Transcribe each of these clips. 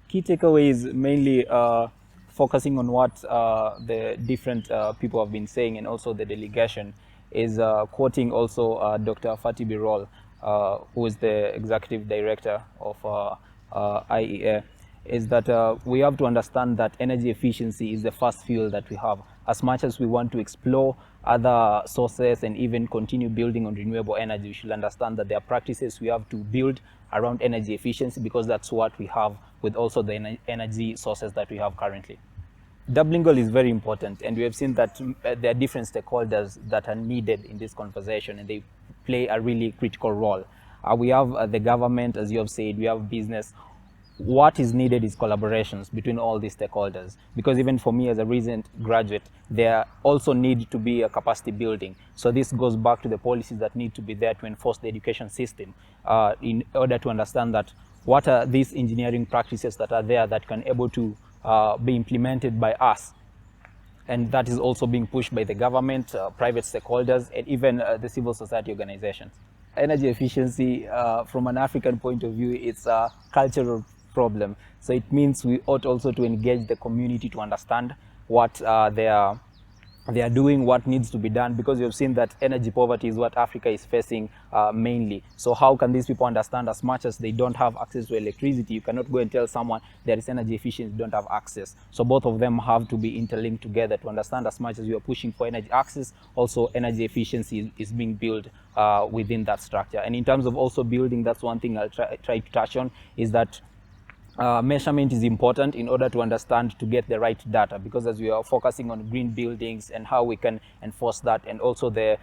Key takeaways mainly focusing on what the different people have been saying, and also the delegation is quoting also Dr. Fatih Birol, who is the executive director of IEA, is that we have to understand that energy efficiency is the first fuel that we have. As much as we want to explore other sources and even continue building on renewable energy, we should understand that there are practices we have to build around energy efficiency, because that's what we have with also the energy sources that we have currently. Doubling goal is very important, and we have seen that there are different stakeholders that are needed in this conversation, and they play a really critical role. We have the government, as you have said, we have business. What is needed is collaborations between all these stakeholders, because even for me as a recent graduate, there also need to be a capacity building. So this goes back to the policies that need to be there to enforce the education system in order to understand that what are these engineering practices that are there that can able to be implemented by us, and that is also being pushed by the government, private stakeholders, and even the civil society organizations. Energy efficiency, from an African point of view, it's a cultural problem. So it means we ought also to engage the community to understand what they are doing, what needs to be done, because you've seen that energy poverty is what Africa is facing mainly. So how can these people understand? As much as they don't have access to electricity, you cannot go and tell someone there is energy efficiency, you don't have access. So both of them have to be interlinked together to understand, as much as you are pushing for energy access, also energy efficiency is being built within that structure. And in terms of also building, that's one thing I'll try to touch on, is that measurement is important in order to understand, to get the right data, because as we are focusing on green buildings and how we can enforce that, and also the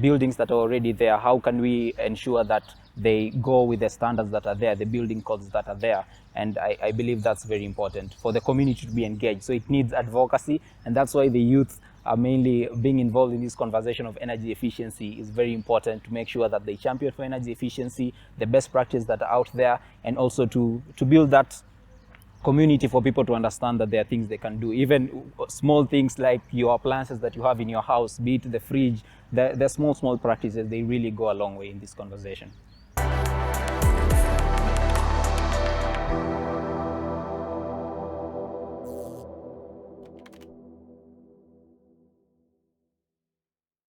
buildings that are already there, how can we ensure that they go with the standards that are there, the building codes that are there. And I believe that's very important for the community to be engaged. So it needs advocacy, and that's why the youth are mainly being involved in this conversation of energy efficiency is very important, to make sure that they champion for energy efficiency, the best practices that are out there, and also to build that community for people to understand that there are things they can do. Even small things like your appliances that you have in your house, be it the fridge, the small practices, they really go a long way in this conversation.